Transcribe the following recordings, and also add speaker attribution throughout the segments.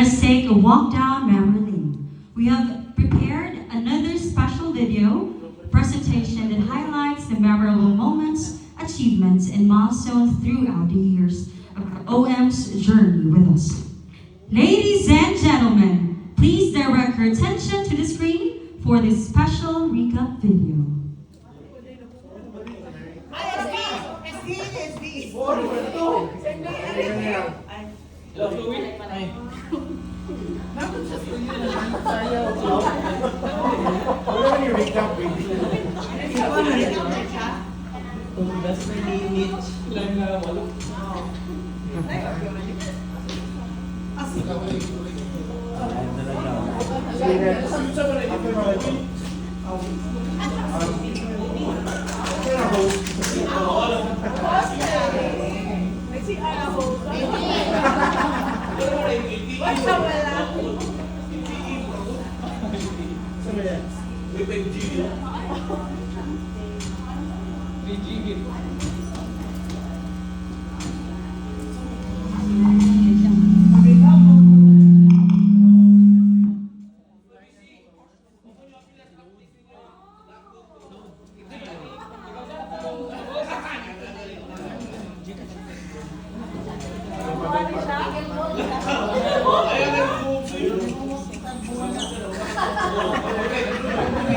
Speaker 1: us take a walk down memory lane. We have prepared another special video presentation that highlights the memorable moments, achievements, and milestones throughout the years of OM's journey with us. Ladies and gentlemen, please direct your attention to the screen for this special recap video.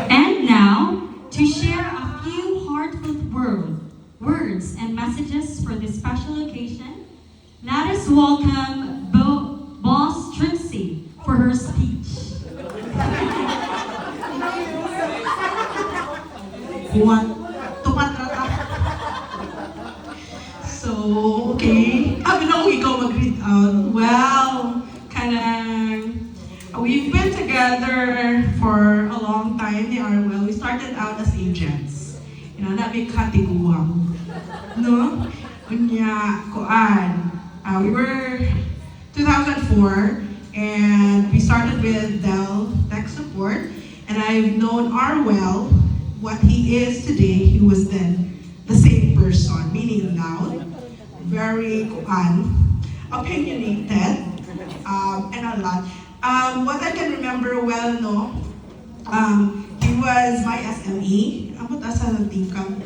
Speaker 1: And now, to share a few heartfelt words and messages for this special occasion, let us welcome Boss Trixie for her speech.
Speaker 2: So, okay. Sabi na kung ikaw mag-read out. Well, we've been together for a long time, ni Arwell. We started out as agents. You know, nabi katiguang. No? Unya, koan. We were 2004, and we started with Dell Tech Support. And I've known Arwell, what he is today, he was then the same person, meaning loud, very opinionated, and a lot. What I can remember well, no, he was my SME. Amot asa ng tikam?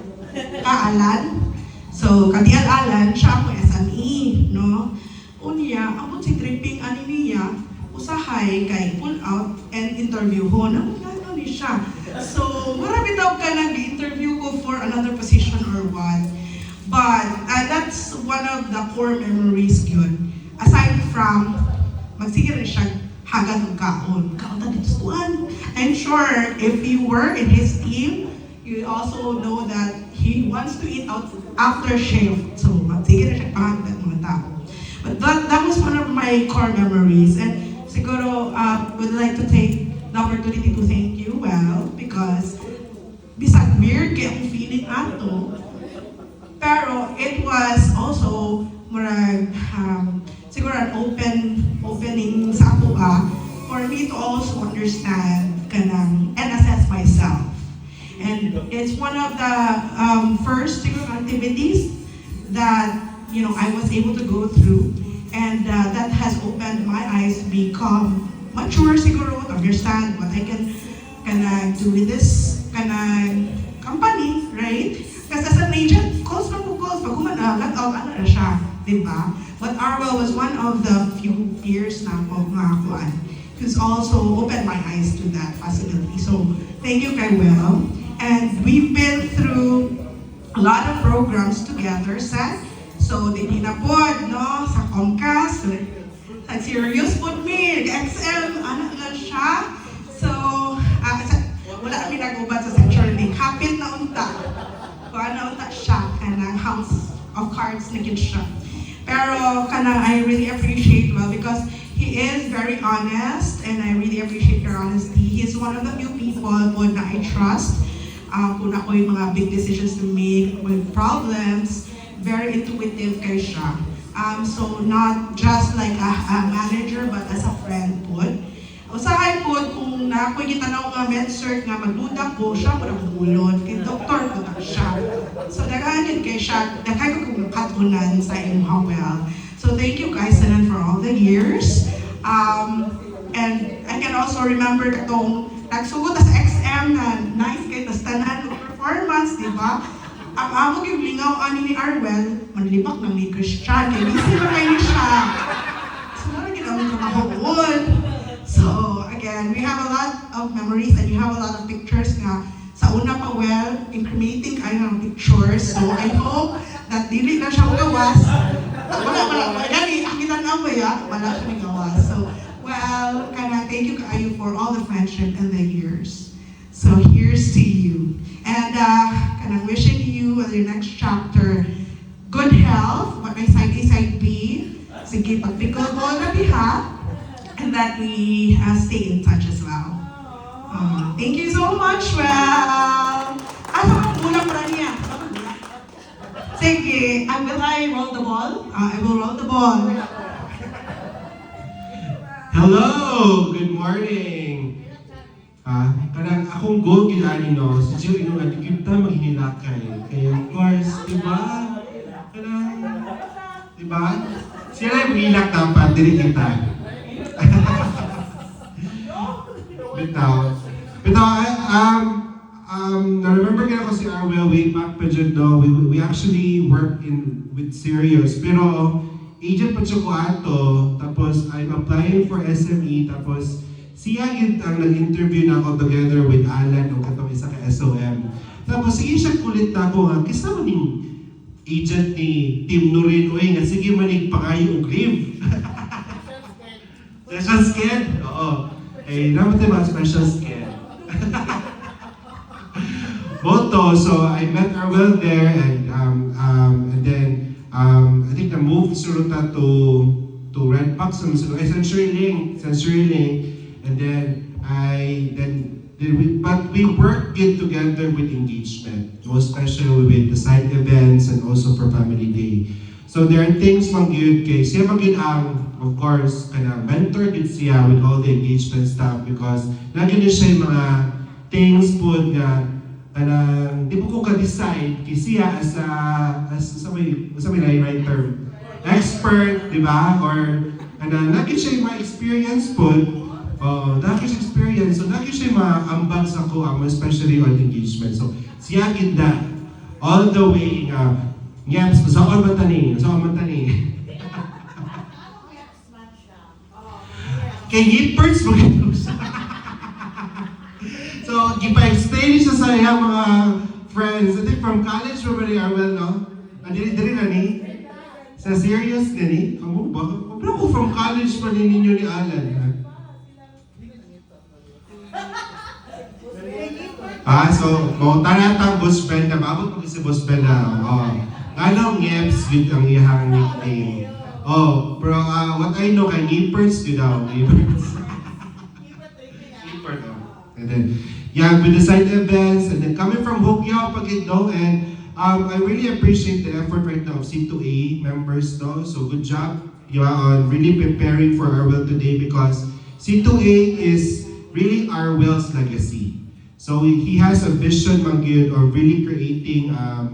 Speaker 2: Kaalan. So, Kadial Alan, siya mo SME, no? Unya, amot si tripping ani niya, usahay kay pull out and interview ho. Ano ni siya? So, marami daw ka nag-interview ko for another position or what. But, that's one of the core memories yun. Aside from, magsigil rin siya hagad ng kaon. Kaon na dito tuan. I'm sure if you were in his team, you also know that he wants to eat out after shift. So, magsigil rin siya pahagad mga tao. But that was one of my core memories. And siguro, would like to take the opportunity to thank you, well, because bisag weird kaya akong feeling ato, pero it was also murag, siguro an opening sa ako for me to also understand kanang and assess myself. And it's one of the first siguro activities that I was able to go through, and that has opened my eyes to become mature siguro to understand what I can do with this company, right? Kasi as an agent, calls pag kumana, out na siya, diba? But Arwell was one of the few peers na of mga kuan who's also opened my eyes to that possibility. So, thank you kay Will. And we've been through a lot of programs together, Seth. So, di na po, no, sa Comcast, sa Sirius po me, XM, anak lang siya. So, wala kami nag-ubad sa Central Link. Kapit na unta. Kuha na unta siya, kanang House of Cards na gid siya. Pero, I really appreciate Will because he is very honest, and I really appreciate your honesty. He's one of the few people po na I trust. Kung ako yung mga big decisions to make with problems, very intuitive kay siya. So not just like a manager, but as a friend po. Usahay po, kung nakoy kita na mga med-cert nga magduda po, siya po nagulod. Kay doktor po na siya. So naghahanid kay siya, naghay ko kung katunan sa inyong well. So thank you guys, Sanan, for all the years. And I can also remember katong nagsugod sa XM na nice kay tas tanan og performance, di ba? Ang amo yung lingaw ani ni Arwel, manlibak na may Christian, kay busy ba kayo siya? So, naman ginawin ko mahuhul. So, again, we have a lot of memories and you have a lot of pictures nga sa una pa well, incriminating kayo ng pictures. So, I hope that dili na siya magawas. Wala, gani, akitan na ba ya? Wala siya magawas. So, well, thank you kayo for all the friendship and the years. So, here's to you. And, wishing you in your next chapter, good health, what may side A, side B, sige, pag-pickleball na biha, and that we stay in touch as well. Thank you so much, well. Mula pa niya. Sige, will I roll the ball? I will roll the ball.
Speaker 3: Hello! Good morning! Kanang akong goal ginani no, si Jill inong kita maghinilakay. Kaya of course, di ba? Kanang, di ba? Sila yung maghilak dapat, dili kita. Bitaw, na-remember ko na si Arwel way back pa dyan, no? We actually work with Sirius, pero agent pa siya ko ato, tapos I'm applying for SME, tapos siya yun ang nag-interview na ako together with Alan, o katong isa ka SOM. Tapos sige siya kulit na ako nga, kisa mo ning agent ni Tim Nurin, uy nga, sige manig pa kayo og leave. Special sked? Oo. Eh, naman tayo mga special sked. Boto, so I met Arwel there, and then I think I moved Suruta to Red Box, Sensory Link, and then but we work good together with engagement, most especially with the side events and also for Family Day. So there are things mang good kay siya mang good ang, of course, mentor din siya with all the engagement stuff because lagi na siya yung mga things po nga di po ko ka-decide kay siya as may right term, expert, di ba? Or lagi siya yung mga experience po. Dahil siya experience, so lagi siya maambag sa ko, especially on engagement. So, siya ganda, all the way nga, Ngeps, saan man tani? Kay Yippers, maganda siya. So, gipa-explain siya sa iya mga friends. I think from college, remember Arwel, no? Dili na ni? Sa serious gani? Kamu ba? Pero ko from college pa din ninyo ni Alan, ha? So, mo tanatang boss friend na, maabot mo si boss friend na, anong Ngeps with ang iyang nickname. Pero what I know kay Nippers, yun daw, Nippers. Nippers, and then, yeah, with the side events, and then coming from Hugyaw, Pagitno, and I really appreciate the effort right now of C2A members, no? So good job, on really preparing for Arwel today because C2A is really Arwel's legacy. So he has a vision, Mangyud, of really creating a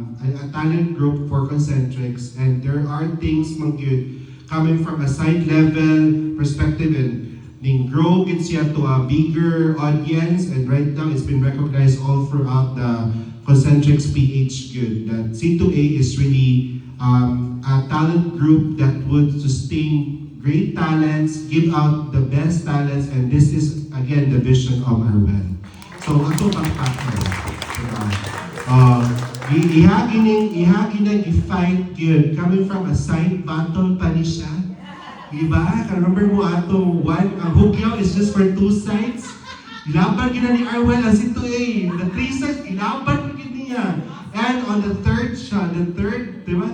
Speaker 3: talent group for Concentrics, and there are things, Mangyud, coming from a side level perspective and grow gets siya to a bigger audience, and right now it's been recognized all throughout the Concentrics PH Good that C2A is really a talent group that would sustain great talents, give out the best talents, and this is again the vision of Arwel. So ato pang partner. Ihagi na i-fight yun. Coming from a side battle pa ni siya. Diba? Remember mo ato ang Hugyaw is just for two sides. Ilaban gina ni Arwel ang C2A. The three sides, ilaban mo niya. And on the third diba?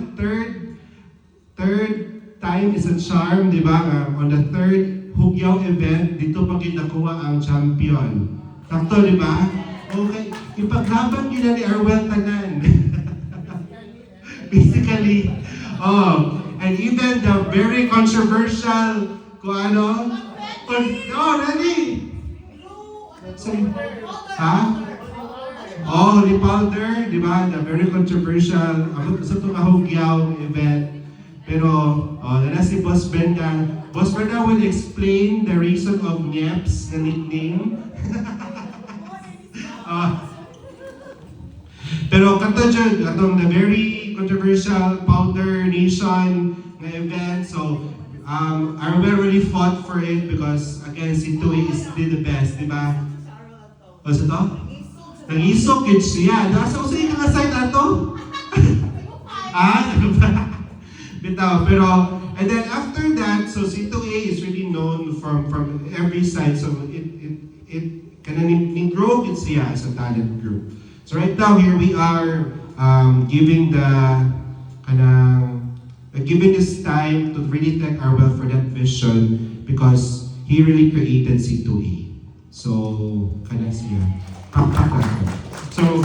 Speaker 3: Third time is a charm, diba? On the third Hugyaw event, dito pa nakuha ang champion. Sakto, di ba? Okay. Ipaglaban nila ni Arwel tanan. Basically. And even the very controversial, ready? Ni Powder, di ba? The very controversial, abot sa itong Hugyaw event. Pero, nana si Boss Brenda. Boss Brenda will explain the reason of Nyeps na nickname. Pero kato dyan, atong the very controversial Powder Nation na event. So, Arwell really fought for it because, again, si Tui is still the best, di ba? O, sa to? Nang-isok yun siya. Nasa ko sa ikakasite na to? Bitaw, pero, and then after that, so si 2A is really known from every side, so it kana ning grow it siya as a talent group. So right now, here we are giving giving this time to really thank Arwell for that vision because he really created C2A. So, kana siya. So,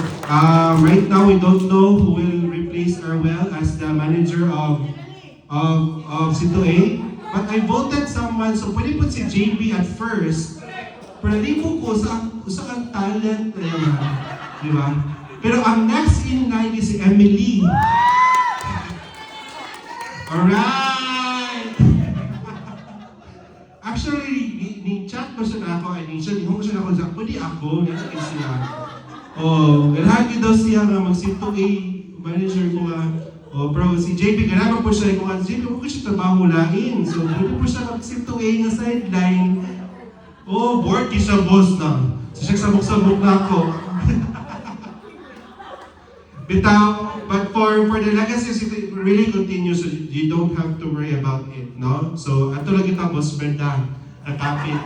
Speaker 3: right now we don't know who will replace Arwell as the manager of C2A. But I voted someone, so pwede po si JB at first. Pero nalipo ko sa ang talent na yun. Di ba? Pero ang next in line is si Emily. Alright! Actually, ni-chat ko siya na ako, ay ni-home siya na ako, pwede ako, nagkakit siya. Lagi daw siya nga mag-C2A, manager ko nga. Bro, si JP, ganaba po siya, kung JP, huwag ko siya trabaho lain. So, pwede po siya mag-C2A nga sideline. Bored ki siya, boss na. So, siya sabok-sabok na ako. Bitaw, but for the legacy, it really continues, so you don't have to worry about it, no? So, ato lang kita, Boss Brenda, nakapit.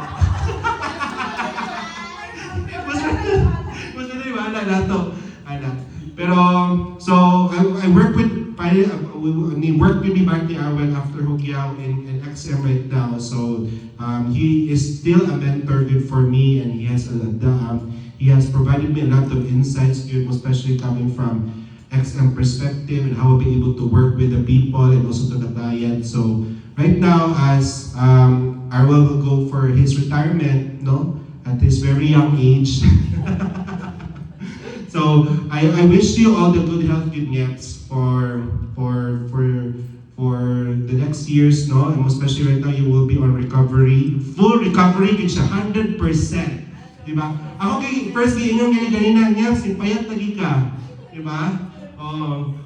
Speaker 3: Boss Brenda, wala na to. Pero, so, I work with me back ni Arwell after Hogyao in XM right now. So, he is still a mentor good for me, and he has provided me a lot of insights, good, especially coming from XM perspective and how I'll be able to work with the people and also to the client. So, right now, as Arwell will go for his retirement, no, at his very young age. So I wish you all the good health, good nets for the next years, no? And especially right now, you will be on recovery, full recovery, which 100%. Diba? Ako first inyong ganina niya, payat lagi ka. Diba?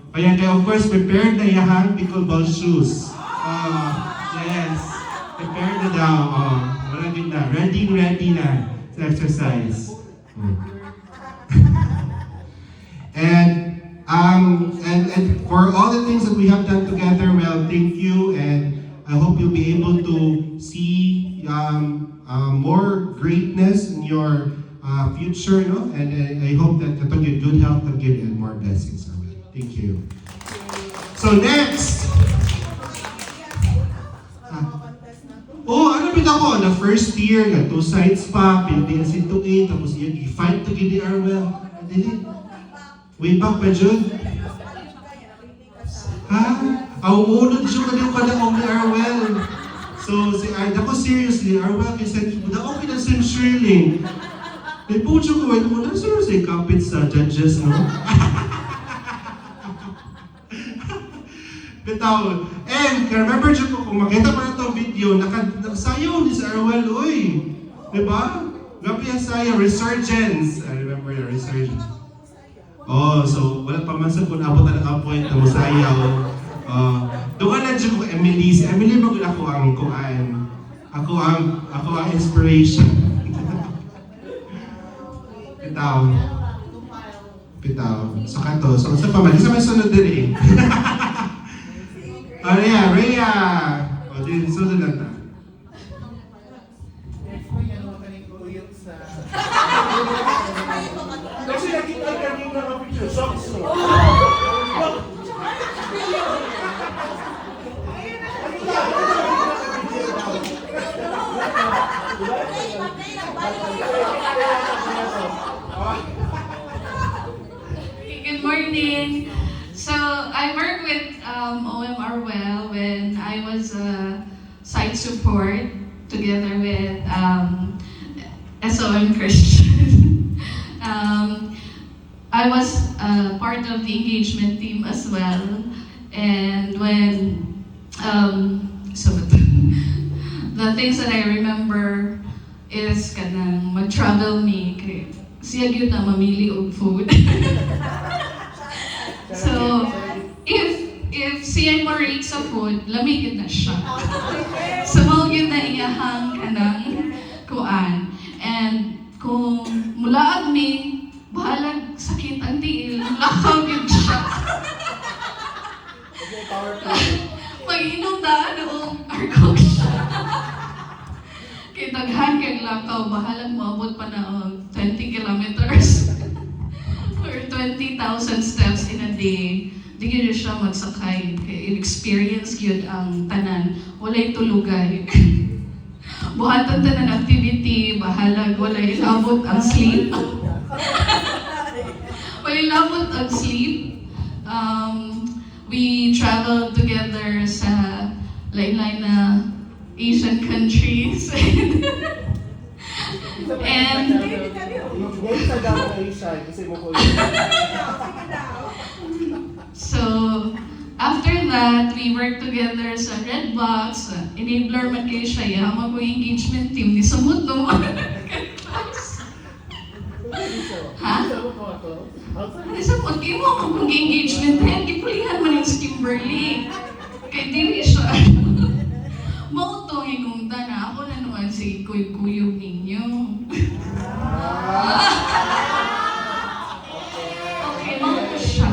Speaker 3: Kaya of course, prepared na yahan pickleball shoes. Yes. Prepared na daw. Wala din na. Ready na sa exercise. And for all the things that we have done together, well, thank you, and I hope you'll be able to see more greatness in your future, no? And I hope that you get good health again and more blessings. Thank you. So next. Ano ba ako? Na first year, na 2 sides pa, Philippines into 8, tapos i-fight to get the Arwell. Dili. Way back pa dyan. Unod siya ka din pala ni Arwell. So, ako seriously, Arwell, kasi okay na si Shirley. May po siya ko, wala siya kapit sa judges, no? Bitaw. And, remember siya ko, kung makita pa na itong video, nakasayaw ni si Arwell, uy. Diba? Gabi ang sayaw, Resurgence. I remember the Resurgence. So wala pa man sa kung abot na point na masayaw. Doon na dyan ko Emily. Si Emily magul ako ang kuan. Ako ang inspiration. Pitaw. So kato. So sa pamali sa may sunod din Rhea. Din sunod na ta. Kasi nakita kanina ng picture, socks mo.
Speaker 4: Good morning. So I worked with OM Arwell when I was site support together with SOM Christian. I was part of the engagement team as well, and when So the things that I remember is kanang mag-travel me kay siya gyud na mamili og food. So if siya mo rate sa food, lamig gyud na siya. So mao gyud na iyahang kanang kuan. And kung mulaag mi, bahalag sakit ang tiil, lakaw gyud siya. Pag-inom daan o arkog siya. Kaya daghan kay lakaw, bahalang maabot pa na 20 kilometers or 20,000 steps in a day. Di gyud siya magsakay. Kaya experience gyud ang tanan. Walay tulugay. Buhatan tanan activity, bahalag, walay labot ang sleep. Walay labot ang sleep. We traveled together sa lain-lain na Asian countries. And so after that, we worked together sa Redbox. Enabler man kayo siya. Yama ko yung engagement team ni Samut no. Ha? Ano sa po? Di mo ako kung engagement yan. Gipulihan man yung si Kimberly. Kaya dili siya. Mauto hinungta na ako na naman si kuyog ninyo. Okay, mauto siya.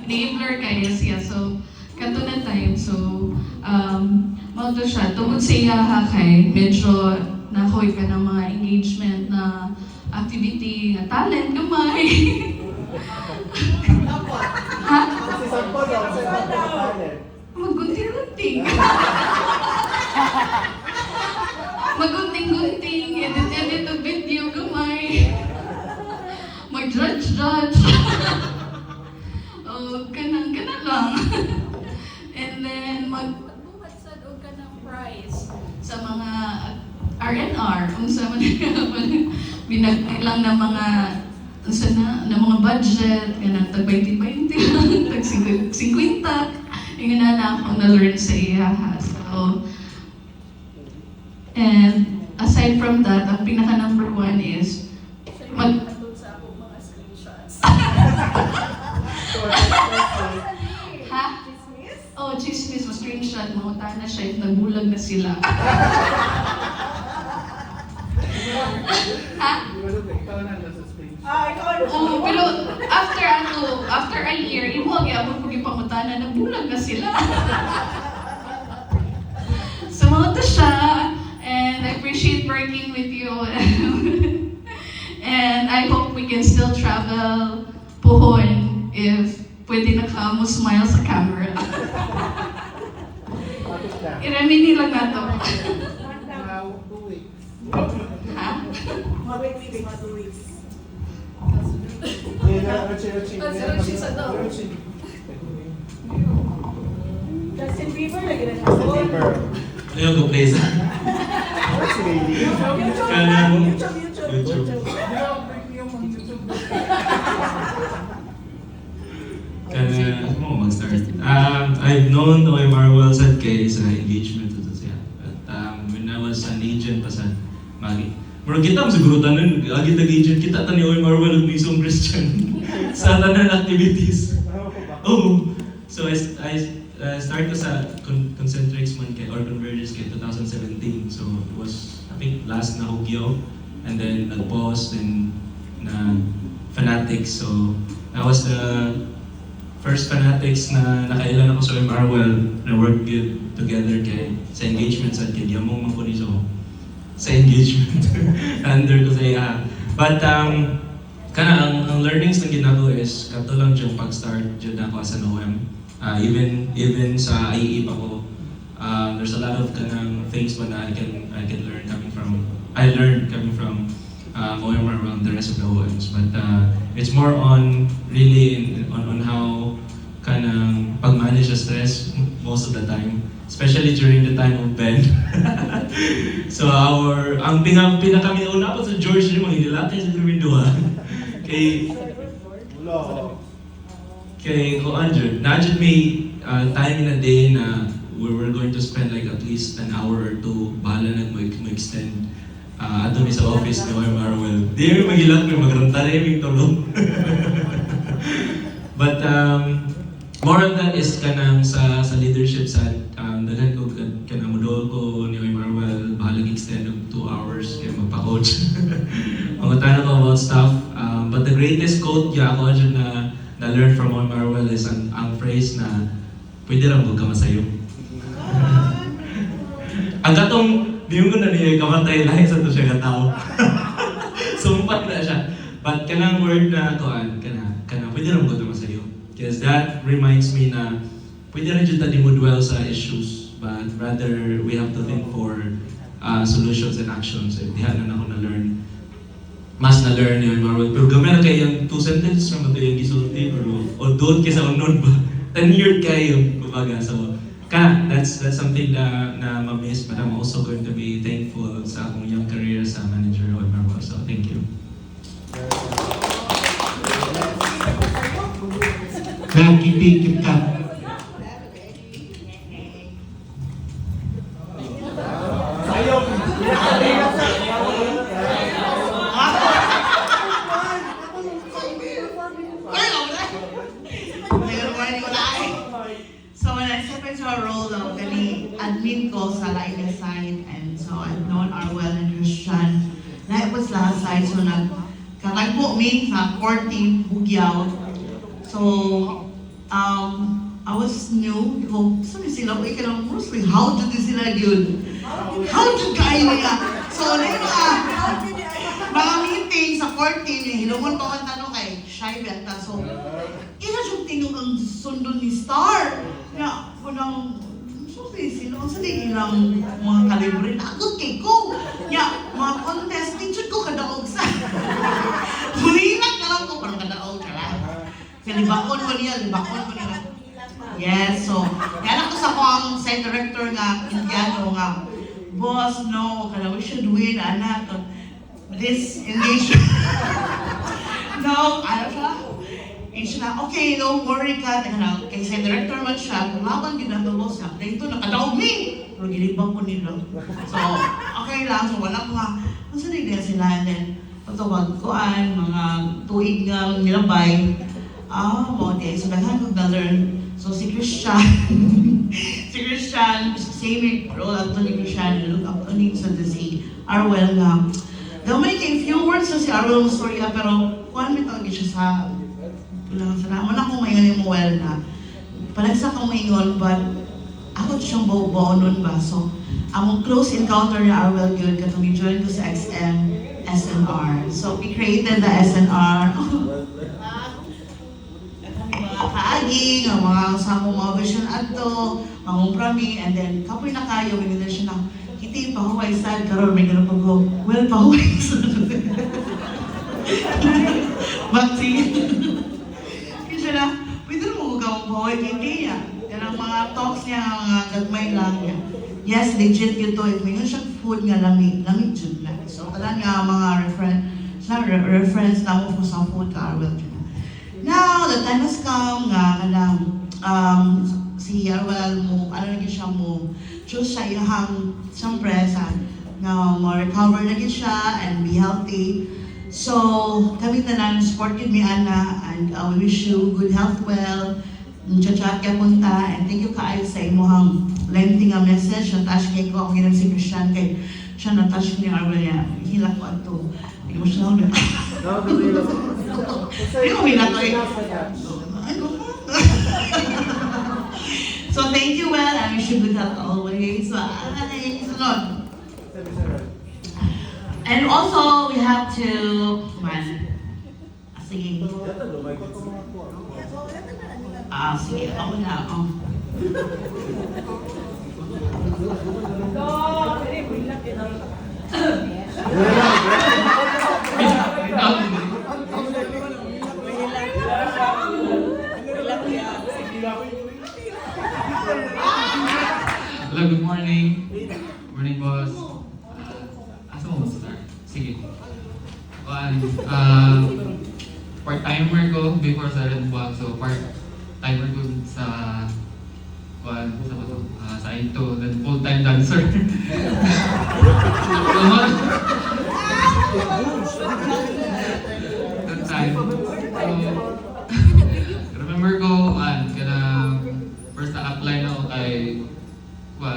Speaker 4: Enabler kaya siya. So, kato na time. So, mauto siya. Tungkol sa iyaha kay, medyo nakoy ka ng mga engagement na activity, na talent, gamay. Ha? Maggunting-gunting. Magunting-gunting, edit-edit ang video, gamay. Mag-judge-judge. Oh, kanang lang. And then, magbuhat sa doon ka ng prize sa mga R&R, kung sa mga binagkilang ng mga na mga budget, ganang tag 20-20 lang, tag 50, yung na akong na-learn sa iyaha. So, and aside from that, ang pinaka number one is sa akong mga screenshots. Ha? Oh, chismis mo screenshot, mahuta na siya, nagbulag na sila. Ha? Oh, pero after a year, imo gyapon ko gipangutana, nagbulag na sila. So mo to siya, and I appreciate working with you. And I hope we can still travel pohon if pwede na ka mo smile sa camera. Iramini lang na to. Ha?
Speaker 2: Justin Bieber lagi na
Speaker 5: Ayaw ko play sa kanang YouTube. Kanang mo mag-start. I've known OMR well sa kay sa engagement to siya. But when I was an agent pa sa Magi. Pero kita siguro tanan agi tag-agent kita tani OMR well ug misong Christian sa tanan activities. Oh. So I started ko sa Concentrix man kay or Convergence kay 2017. So it was I think last na Hugyo and then nag-pause and na Fanatics. So I was the first Fanatics na nakailan ako sa OMR well na work together kay sa engagement sa kay Diamong Mangkuni so sa engagement under ko sa but kana ang learnings na ginako is kato lang yung pag-start jud ako as an OM. Even sa IE pa ko, there's a lot of kanang things pa na I can learn I learned coming from OMR around the rest of the OMs. But it's more on really on how kanang pag-manage the stress most of the time, especially during the time of Ben. So ang pinakami una po sa George yung mga hinilakay sa Grimindua. Kay Andrew, najud may time in a day na we're going to spend like at least an hour or two, bahala na mag-extend ato mi sa office ni Marwell. Di may magilak, may magranta na yung tulong. But more on that is kanang sa leadership side, daghan ko kanang modol ko ni Marwell, bahala extend of 2 hours kaya magpa-coach. Mga tanong ko about stuff. But the greatest quote ako dyan na learn from Marwell is ang phrase na pwede lang huwag ka masayo. Ang katong di mo na niya kamatay lahi sa to siya katao. Sumpat na siya. But kanang word na kuan kana pwede lang huwag ka masayo. Because that reminds me na pwede rin dyan tayo mo dwell sa issues, but rather we have to think for solutions and actions. Di na ako na-learn. Mas na-learn yun, Marwell. Pero gamay na kayo yung 2 sentences na matay yung gisulti, o doon kayo sa unod ba? 10-year kayo, kumbaga. So, that's something na ma-miss, but I'm also going to be thankful sa akong young career sa manager of Marwell. So, thank you.
Speaker 3: Kaya keep ka.
Speaker 2: So when I step into a role of any admin ko sa line side, and so I've known Arwell and Christian. Na it was last side, so nagkatagpo mi sa core team Bugyaw. So I was new. Ko, sabi sila, uy ka lang, mostly, how did sila yun? How did kayo niya? So, mga meeting sa core team, hilungon pa ang tanong kay Shai Benta. So, ina siyang tinong ang sundon ni Star. Na, unang, sabi sila, sa ilang mga kalibre, nagot kay ko. Ya, mga contest, teacher ko kadaog sa. Hulinak na lang ko, parang kadaog ka lang. Kaya libakon ko niya. Yes, so, yan ako sa akong side director nga, Indiano nga, boss, no, we should win, anak, this engagement. No, ano siya? Siya, okay, don't worry ka, kay side director man siya, laban ginagawa siya, dito nakadaog mi, pero ginibang ko nila. So, okay lang, so wala ko nga, masalig din sila, and then, patawag ko mga tuig nga nilabay, okay, so daghan ko na-learn. So si Christian, same role ato ni Christian, look up to him sa si Arwell nga. Gamay kay few words sa si Arwell ng story pero kuan mi tawag siya sa salamat ako mayon mo well na. Palagsa ko mayon but ako siyang bao nun ba. So among close encounter na Arwell good katong join ko sa XM SNR. So we created the SNR. Kaaging, ang mga samong mga vision ato, mangumpra mi, and then kapoy na kayo, minila siya na, kiti, pahuway sad, karoon may ganun pag-go, well, pahuway sad. Bakti. Kaya siya na, pwede mo gawang pahuway, hindi niya. Yan ang mga talks niya, mga gagmay lang niya. Yes, legit yun to, if may siya food nga lamig jud na. So, talan nga mga reference na mo po sa food ka, Arwell. Now, the time has come nga si Arwell mo, siya mo, choose siya iyahang siyempre nga ma-recover na siya and be healthy. So, kami tanan supported mi Ana, and we wish you good health well, chat kaya punta, and thank you kaayo sa imuhang lengthy nga message, na-touch kay ko, ako ginang si Christian kay siya na-touch ko ni Arwell niya, hila ko ato, emotional na. So thank you well, and we should do that always. And also we have to sige. Sige, ako na ako.
Speaker 6: Hello, good morning. Morning, boss. part-timer ko before sa Red Bull. So part-timer ko sa sa ito, then full-time dancer. That time. So, remember ko, first na-apply na ako kay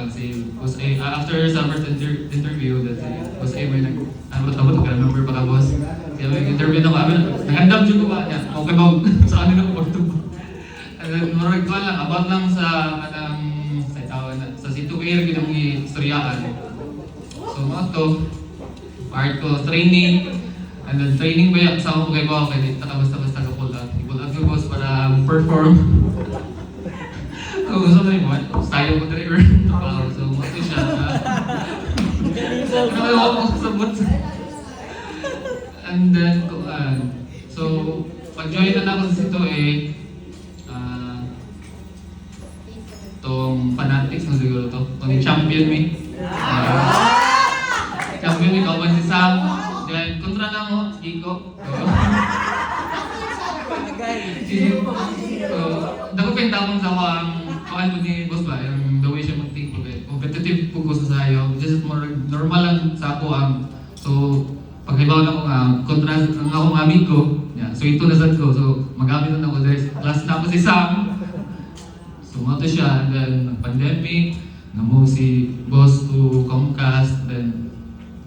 Speaker 6: si Boss A. After sa first interview, that si Boss A may abot ka, remember pa ka, boss? Kaya may interview na ako, nag-handam dyan ko ba niya? Okay ba? Sa kanila ko pagtubog. And then, marag ko lang, about lang sa situir, ginang istoryaan. So, mga to, part ko, training, and then training ba yung kasama ko kay Bao, kaya dito ka basta-basta ka pull out. I-pull out ko, boss, para perform. So, gusto mo yung style ko driver. So, mato siya. Nakalawa ko sa boots. And then, so, pag-join na ako sa ito itong fanatics mo siguro to. Itong champion me. Champion me, kauban si Sam. Then, kontra na mo, Iko. So, dako pa yung tapong sa kawan mo ni Boss ba, yung the way siya mag-think ko eh. Competitive po ko sa sayo, just normal lang sa ako so, pag halimbawa na ako kontra ang akong amigo, so ito na sad ko, so magamit na ako dahil class na ako si Sam. So, mato siya, and then pandemic, na-move si Boss to Comcast, then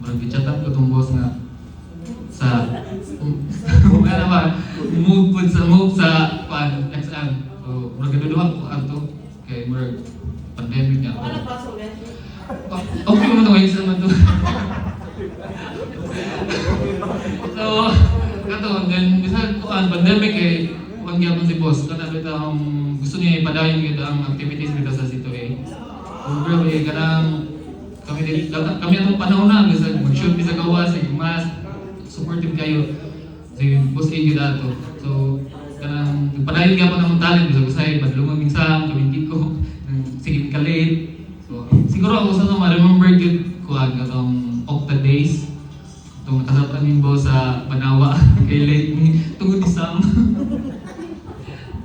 Speaker 6: mag-chatan ko itong boss nga sa ano ba, move sa XM. So, magaduduhan ko ato kay pandemic niya. Okay mo ito ngayon sa naman ito. So, kato, then bisa ko pandemic kung gyapon si boss, kana bita gusto niya ipadayon gid ang activities dito sa Sito A. So, grabe kami atong panahon na gusto mag-shoot sa gawas, sa mas supportive kayo si Boss A gid ato. So, kanang padayon gyapon ang talent gusto say badlungon minsan kamingkit ko sige ka-late. So, siguro ako sa ma-remember gid ko atong Octa Days. Itong kasapan ni Boss sa Banawa kay late ni tungod ni Sam.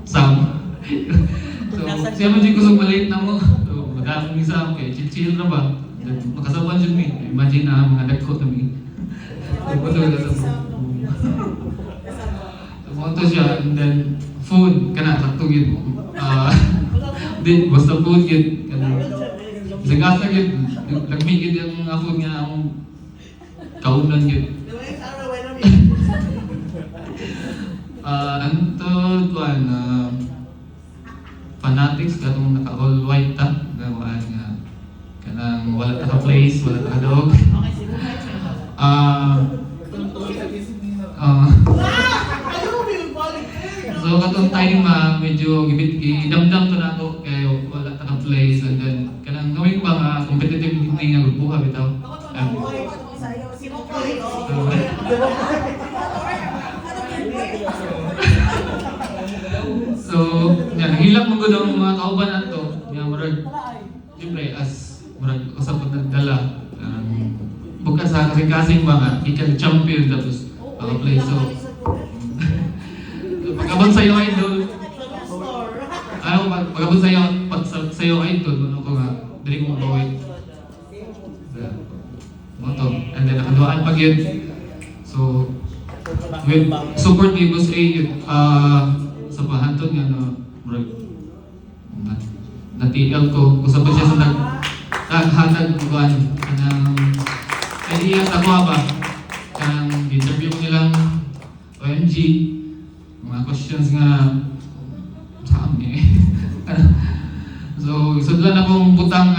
Speaker 6: So, siya man dyan kusog malate na mo. So, madaming isa ako kay chill na ba? Makasaban dyan mi. Imagine na mga dagkot na mi. So, monto siya. And then, food. Kana, sakto yun. Basta food yun. Isang gasa yun. Nagmigid yung food nga akong kaunan yun. Fanatics katong naka-all white ta gawaan nga kanang wala ta place, wala ta dog. So katong time medyo gidamdam to nako kay wala ta place, and then kanang gawin ba nga competitive ni nga grupo bitaw. So, nahilak mo gud ang mga kauban ato. Murag siyempre as murag usab ko nagdala. Bukas sa kasing-kasing ba nga ikan champion tapos play. So, pag-abot sa'yo idol. Pag-abot sa'yo idol, ano ko nga, dali kong bawit. Moto. And then nakaduaan pag yun. So, with support ni Boss A yun, sa pahantod nga na-TL ko, usap pa siya sa naghatag ko kanang idea sa kuha ba kanang interview ko nilang OMG mga questions nga sa amin so isudlan akong butang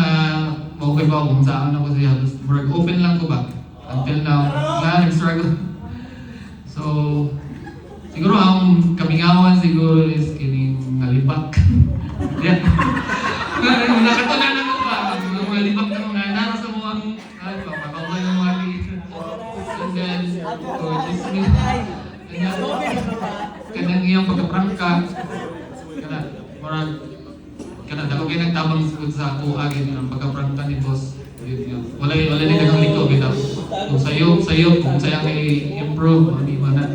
Speaker 6: okay ba kung saan ako siya, open lang ko ba until now nag-struggle. So siguro ang kamingawan siguro is kining ngalibak. Yeah. Nakatunan ako ba? Mga ngalibak na mga nara sa mga pakawal ng mga and then, just me. Kanang iyang pagkaprangka. Kana dako kay nagtabang sa ako agin ang pagkaprangka ni boss. Wala din nang liko bitaw. Kung sayo, kung sayang i-improve, hindi man na.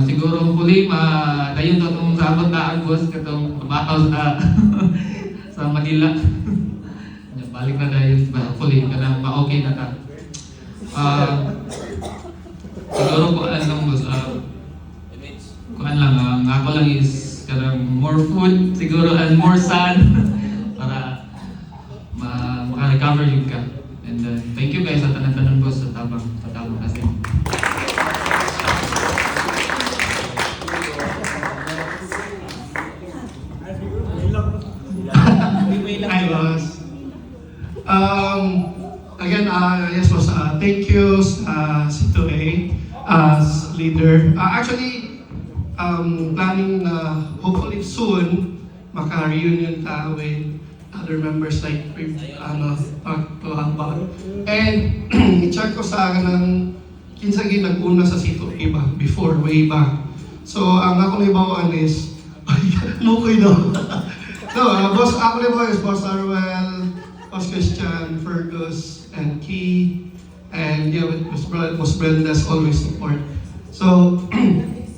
Speaker 6: Siguro huli, dayon to itong sabot na agos, itong bataw sa, sa Manila. Balik na dahil huli, ka ma-okay na ka. Siguro kung lang boss, kung lang, ang ako lang is karang more food, siguro, and more sun, para maka-recover yung ka. And thank you guys sa tanan-tanan boss sa tabang kasi.
Speaker 7: Hi, boss. Again, yes, boss. Thank you sa C2A as leader. Actually, planning na hopefully soon maka-reunion ta with other members like we've talked about. And i-check ko sa ng kinsa nag-una sa C2A ba before, way back. So, ang ako naibawan is mukoy daw. So, boss, ako naibawan is Boss Arwel, Boss Christian, Fergus, and Key. And yeah, with Boss Brenda's always support. So,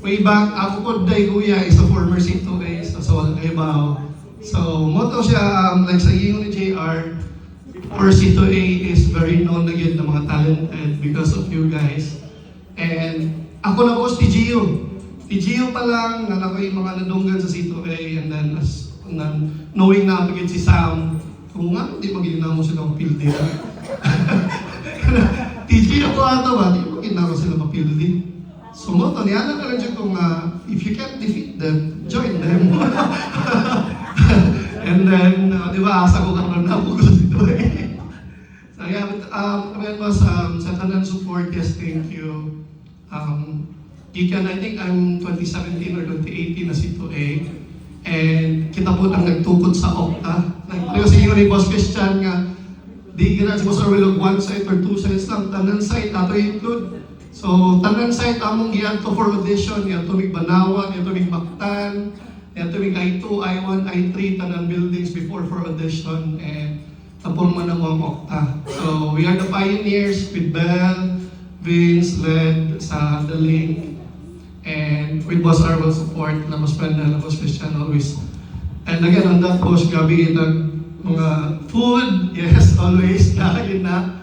Speaker 7: way back, ako po day kuya is the former C2A sa Walang Kaibaw. So, motto siya, like sa iyo ni JR, or C2A is very known again ng mga talented because of you guys. And ako na boss, TGU. TGU pa lang, na yung mga nadunggan sa C2A, and then knowing na agad si Sam, kung nga, hindi magiging mo sila mapildi. TGU ko ata ba, hindi magiging mo sila mapildi. So mo, niya na lang dyan kung if you can't defeat them, join them. And then, di ba, asa ko karoon na po dito eh. So yeah, but again was sa tanan support, yes, thank you. Gikan, I think I'm 2017 or 2018 na C2A. And kita po nang nagtukod sa Okta. Nagpareho sa inyo ni Boss Christian nga, di gina si Boss Arwel one site or two sites lang, tanan site, ato include. So, tanan site among giadto for audition, giadto mig Banawan, giadto mig Mactan, giadto mig I2, I1, I3, tanan buildings before for audition, and tapon man ang Okta. So, we are the pioneers with Bell, Vince, led sa The Link, and with Boss Arwel support, na Boss Brenda, na Boss Christian always. And again, on that post, gabi mga food, yes, always, yun na.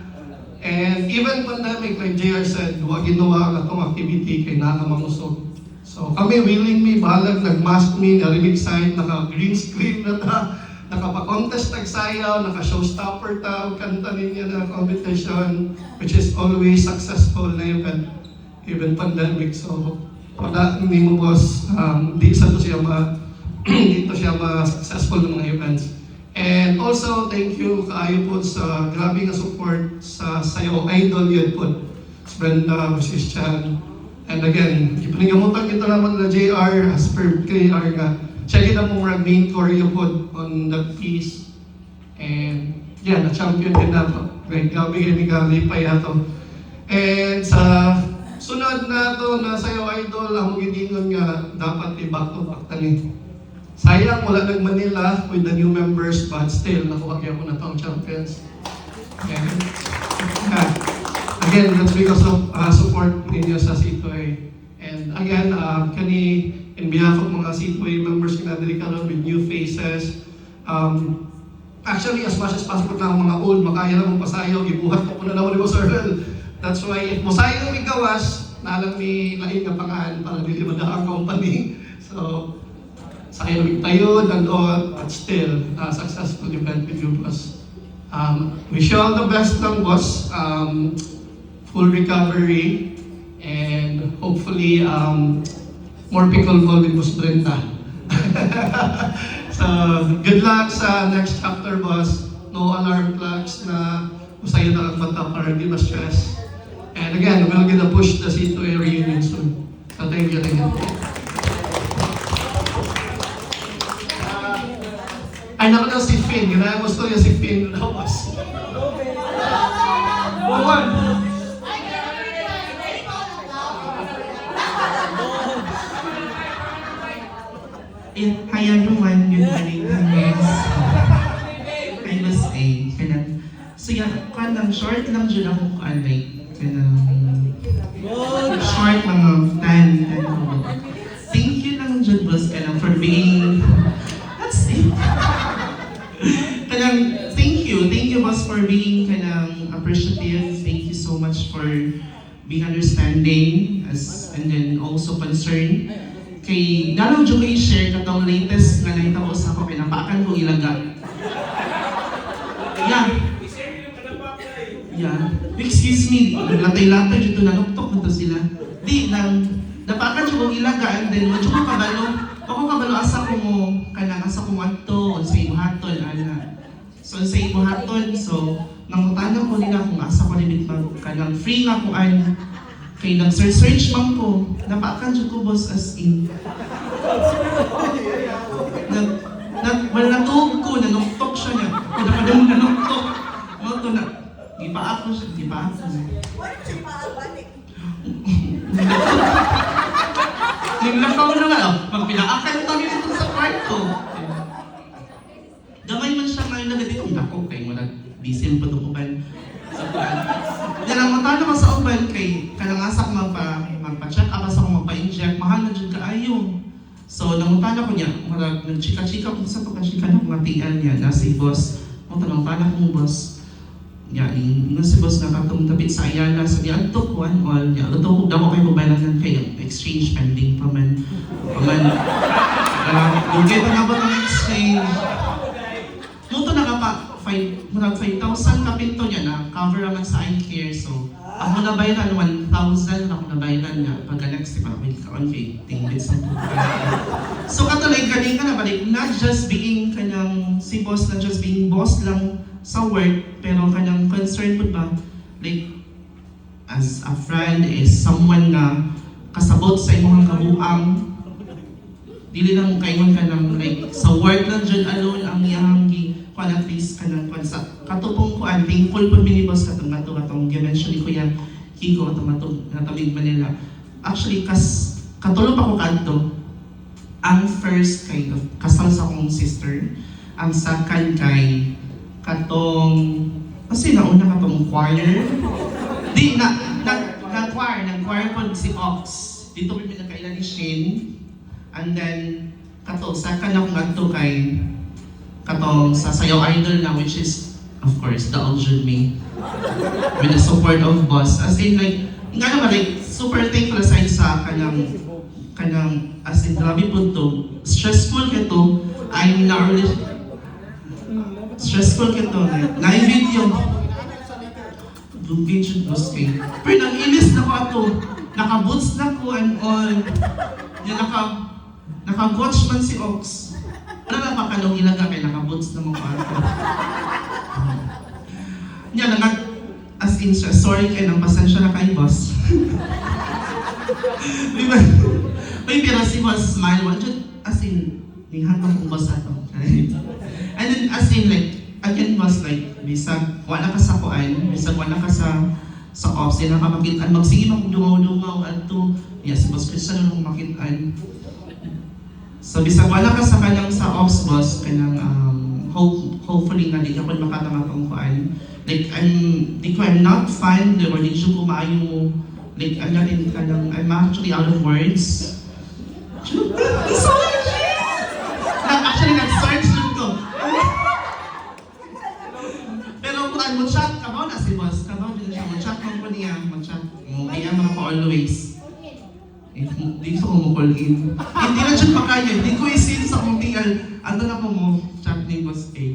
Speaker 7: And even pandemic, like JR said, huwag ginawa ang itong activity kay nakamanusog. So kami willingly, bahalag nag-mask me, narinig site, naka-green screen na ta, nakapa-contest nagsayaw, naka-showstopper ta, kanta ninyo na competition, which is always successful na even pandemic. So wala, hindi mo boss, di sa to siya dito siya ma-successful ng mga events. And also, thank you kaayo po sa grabe nga support sa Sayo Idol yun po. Brenda, Christian. And again, ipaningamutan kita naman na JR as per KR nga. Siya kita mong main choreo po on that piece. And yeah, na-champion din na po. Grabe kayo ni Galipay ato. And sa sunod na to na Sayo Idol, ang gigingon nga dapat i-back to back tani. Sayang wala nag Manila with the new members, but still nakuha ko na tong champions. And again, that's because of support ninyo sa C2A. And again, in behalf of mga C2A members na dili karon with new faces, actually as much as possible na ang mga old makaya na mong pasayaw, ibuhat ko na naman ni Boss Arwel. That's why if mosayaw may gawas, nalang ni lain nga pangahan para dili madaan company. So sayang tayo and all, but still, successful event with you, boss. Wish you all the best lang, boss. Full recovery, and hopefully, more pickleball with Boss Brenda. So, good luck sa next chapter, boss. No alarm clocks na masaya na magbanta para hindi ma-stress. And again, we're gonna push the C2A reunion soon. So, thank you again. Ay, naku na si Finn. Ginaya mo storya si Finn na boss. Buwan!
Speaker 8: Hi everyone, good morning guys. I was a so yeah, kanang short lang dyan ako kuan like kanang short mga 10 ako. Thank you lang dyan boss kanang for being that's it. Kanang thank you boss for being kanang appreciative. Thank you so much for being understanding as and then also concerned. Kay nalaw dyan ko i-share katong latest nga nahitabo sa ako pinapakan ko ilaga. Yeah. Excuse me, latay-latay dito nanuktok na to sila. Di, napakan siya kong ilaga and then medyo ko kabalo. Ako kabalo asa ko mo, kanang asa ko mo ato, on sa ibuhaton, ana. So sa ibuhaton, so nangutanong ko nila kung asa ko rin kanang free nga ko an. Kay nag-search man ko, napakan siya ko boss as in. Natug ko, nanuktok siya niya. Kung nakadang nanuktok, mo to na. Di pa ako siya, di pa ako. Naglakaw na nga, magpinaakan kami dito sa kwarto. Gamay man siya ngayon na dito, ako kay mo nag-busy mo patukupan sa kwan. Yan ang matalo ko sa uban kay kanangasak magpa-check up, asa ko magpa-inject, mahal na dyan kaayo. So, nangutana ko niya, nag-chika-chika kung sa pagka-chika na kung matian niya, na si boss, nangutana kong boss, niya, yung si boss nakatong tapit sa Ayala, sabi, ato ko, all, niya, ato ko, damo kayo kubalangan kayo, exchange pending pa man, yung kayo na ba ng exchange? Muto na ka pa, 5,000 kapinto niya na, cover naman sa eye care, so, ako nabayaran 1,000, ako nabayaran niya, pagka next, diba, wait ka on faith, tingin sa so, katuloy, galing ka na balik, not just being kanang, si boss, not just being boss lang sa work, pero kanang concern po ba, like, as a friend, is someone na kasabot sa imong kabuang, dili lang kaingon ka ng, like, sa work lang dyan alone, ang iyang kung at least kanang kung sa katupong ko, ang thankful po minibos katong katong gi-mention ni Kuya Kiko katong natabig Manila. Actually, katulong pa ko kanto, ang first kay kasal sa akong sister, ang second kay katong kasi nauna katong choir. Di nag-choir po si Ox. Dito po pinagkailan ni Shane. And then second akong kanto kay katong sa Sayaw Idol na, which is of course the Aljun me with the support of boss. As in like, nga naman like super thankful aside sa kanang as in grabe po to, stressful kito, I'm not really stressful kito, like, na-video video boss kay pero nang-inis na ko ato, naka-boots na ko and all, naka-watch man si Ox. Wala na pakalong ilaga kay naka-boots na mga ato. Yan, as in sorry kay nang pasensya na kay boss. May pero si boss smile, as in, nihan mo kong boss ato. And then as in like, again boss like, bisag wala ka sa kuan, bisag wala ka sa ops, yan ang kamakitaan, magsige magdungaw-dungaw ato. Yes, boss Christian nung makitaan. So bisag wala ka sa kanang sa ops boss, kanang hopefully nga di ka po makatama kong kuan. Like I'm not fine or di ko maayo like I'm actually out of words. Actually nag-search din ko. Pero kung mo chat ka ba na si boss, ka ba din siya mo-chat mo niya, mo-chat mo kaya mga ko always. Hindi ko mo-call in. Hindi na siya makaya. Hindi ko isin sa kong tinggal. Ano na po mo, chat ni Boss A.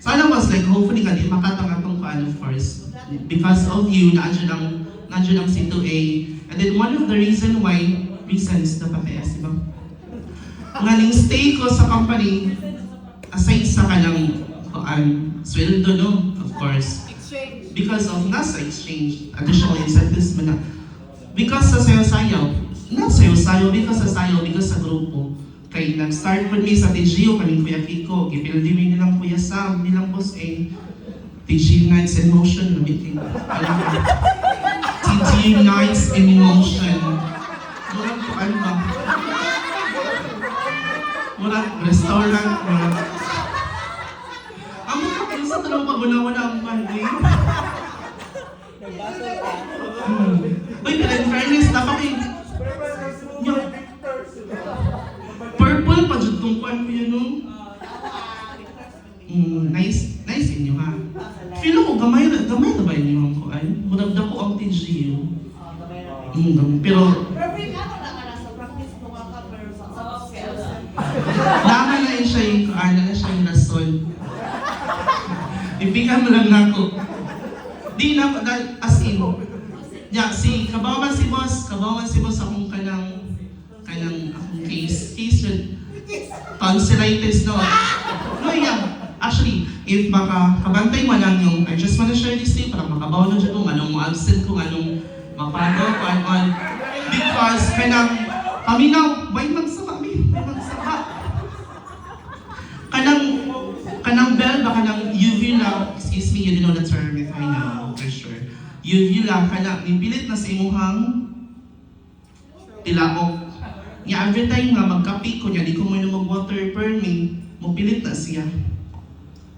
Speaker 8: Sana was like, hopefully ka din makatangatong ka, of course. Because of you, nandiyan ang C2A. And then one of the reasons na PPS, di ba? Ngaling stay ko sa company, aside sa kanyang sweldo, no? Of course. Because of nasa exchange, additional incentives mo na. Because sa sayo-sayo, not sayo-sayo, because sa grupo. Kay nag-start po mi sa TGO, kaming Kuya Kiko, gipildi mi nilang Kuya Sam, nilang Boss A. TG Nights in Motion, nabitin. TG Nights in Motion. Murang po ano ba? Murang restaurant, murang. Ang mga sa talong pag-una-una ang panding. Uy, pero in fairness, dapat kayo... Purple pa dyan tong kuhan ko yun, no? Nice inyo, ha? Feel ko, gamay na ba inyo ang kuhan? Muragda ko ang TGU. Pero... Dama na yun siya yung kuhan, na siya yung rason. Ipikan mo lang na ako. Di na, as in, yeah, kabawan si boss akong kanang akong case yun, tonsillitis, no? No, yeah, actually, if kabantay mo lang yung, I just wanna share this thing, parang makabaw na dyan kung anong absent, kung anong mapado, kung ano, because paminaw, may magsama, kanang bell ba kanang UV lang, excuse me, you didn't know the term if I know for sure. UV lang kanang nipilit na sa imuhang tilaok. Nga every time nga magkapi ko niya, di ko mo mag-water per me, mapilit na siya.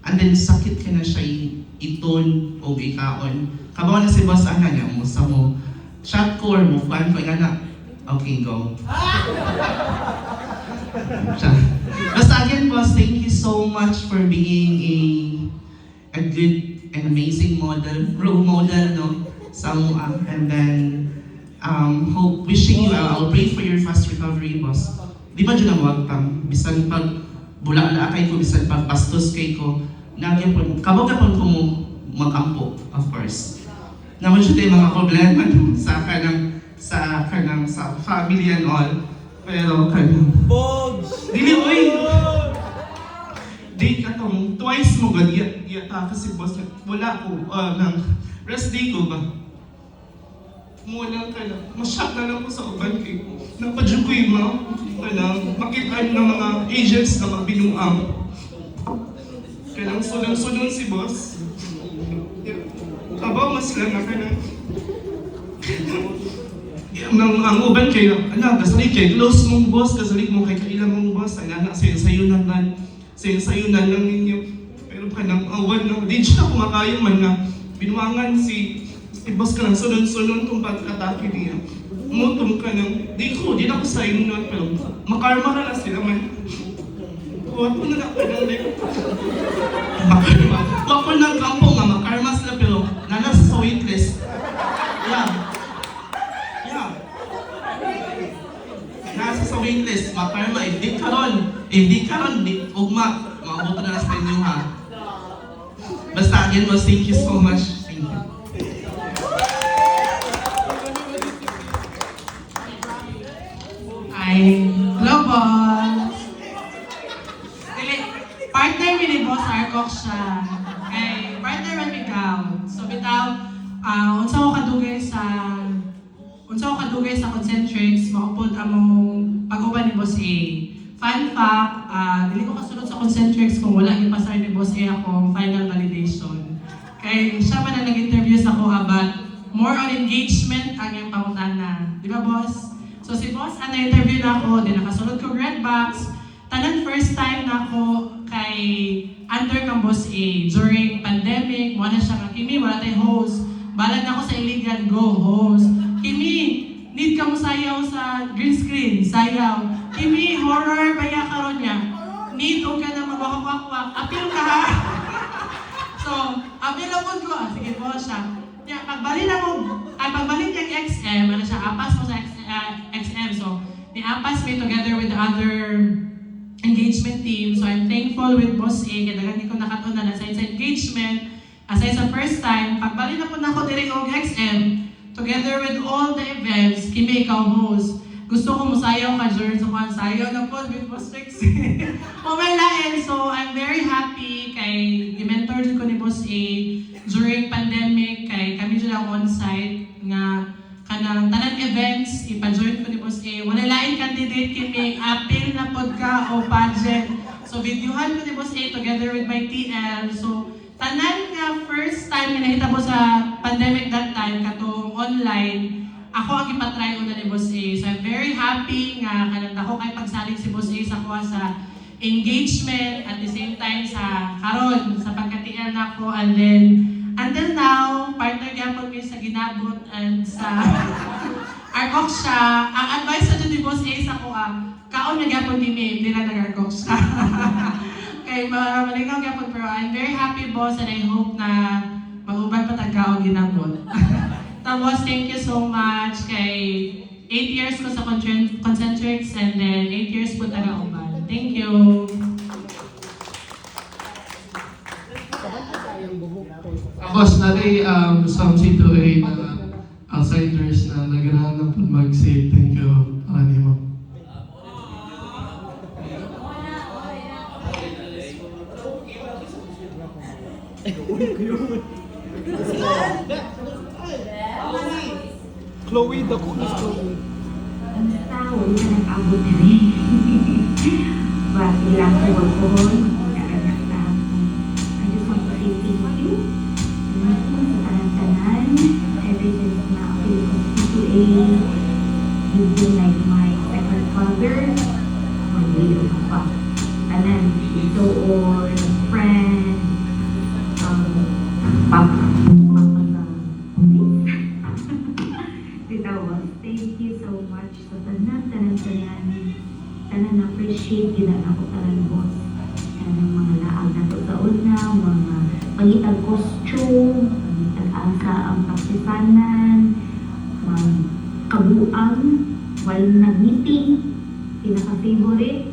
Speaker 8: And then sakit ka na siya iton o ikaon. Kabawa na si boss ana niya, musa mo. Shot ko or move on ko, na. Okay, go. Basta again, boss, thank you so much for being a good and amazing role model, no? And then, wishing you, I'll pray for your fast recovery, boss. Di ba dyan ang wagtang? Bisan pag bula-ala kay ko, bisan pag pastos kay ko, kabag-kapon ko mo mag-ampo, of course. Naman siya tayo mga problema sa family and all. Pero dili oy. Di katong twice mo gud iya kasi boss wala ko nang rest day ko ba. Mo lang ma-shock na lang ko sa uban kay napadyo ko yung makita ng mga agents na magbinuang. Kaya sunod si boss. Kabaw mas lang na ang uban kayo, kasalik kay close mong boss, kasalik mo kay kailang mong boss, sayunan lang ninyo. Pero kanang awan na, di siya kumakayo man na binuangan si boss ka lang, sunod-sunod kung pagkatake niya. Mutom ka nang, di na ko sayo nun, pero makarma na sila man. Huwag ko na lang makarma. Huwag ko ng kampo nga, makarma sila, pero nanas sa waitlist. Yeah. Nasa sa waitlist, makarma, if di karon, ugma, maabot na sa inyo, ha? Basta again, boss, thank you so much. Thank you.
Speaker 9: Hello, boss. Partner mi ni Boss Arcock siya. Kay partner man mi gown. So bitaw, unsa ko kadugay sa Concentrix, maupod among pag-uban ni Boss A. Fun fact, dili ko kasunod sa Concentrix kung wala ipasar ni Boss A akong final validation. Kay siya man ang nag-interview sa ko about more on engagement ang iyang pangutana. Di ba, boss? So si boss, na-interview na ako, din nakasunod ko red box. Tanan first time na ako kay under kang Boss A. During pandemic, wala siya nga, Kimi, wala tayong host. Balag na ako sa illegal, go host. Kimi, need ka mo sayaw sa green screen, sayaw. Kimi, horror, baya karon niya. Need o ka na magwakakwak, apil ka ha. So, apil ako ko, sige po siya. Pagbalik niyang XM, ano siya, apas mo sa XM. So, ni-apas me together with the other engagement team. So, I'm thankful with Boss A, kaya dagang ko nakatunan na sa engagement. Aside sa first time, pagbalik na po na ako direct og XM, together with all the events, Kimi, ikaw host. Gusto ko musayaw ka during sa mga sayaw na po with Boss Trixie. Mamalain. So, I'm very happy kay i-mentor ko ni Boss A during pandemic, kay kami dyan lang on-site nga kanang tanan events, ipa-join ko ni Boss A. Wala lain candidate Kimi, appeal na pod ka o pageant. So, videohan ko ni Boss A together with my TL. So, tanan nga first time na nahitabo sa pandemic that time, katong online, ako ang ipatry una ni Boss A. So I'm very happy nga kanang ako kay pagsalig si Boss A sa kuha sa engagement at the same time sa karon sa pagka-TL na ako, and then until now, partner gyapon mi sa ginabot and sa arkok siya. Ang advice sa ni Boss A sa ko kaon na gyapon ni May, hindi na nag-arkok siya. Kay malingaw gyapon pero I'm very happy, boss, and I hope na mag-uban pa tagkaon ginabot. Tapos, thank you so much kay 8 years ko sa Concentrics and then 8 years po taga uban. Thank you.
Speaker 7: Boss, natin some C2A na outsiders na naganahan na po mag-say thank you. Mo.
Speaker 10: Chloe, the coolest Chloe.
Speaker 11: Ang tao, hindi na nag-abot na rin. But ilang ko nakanak na ako. I just want to say thank you. Salamat po sa tanan-tanan. Ever since na ako yung C2A, you've been like my second father. Mag-wait ako pa. Tanan, ito all friend, papa na. Titawas, thank you so much sa tanan. Tanan appreciate yun ang ako tanan, boss. Yan ang mga laag na to sa una, mga pangitag costume, pangitag asa ang kapisanan, mga kabuang, while nag-meeting, pinaka-favorite,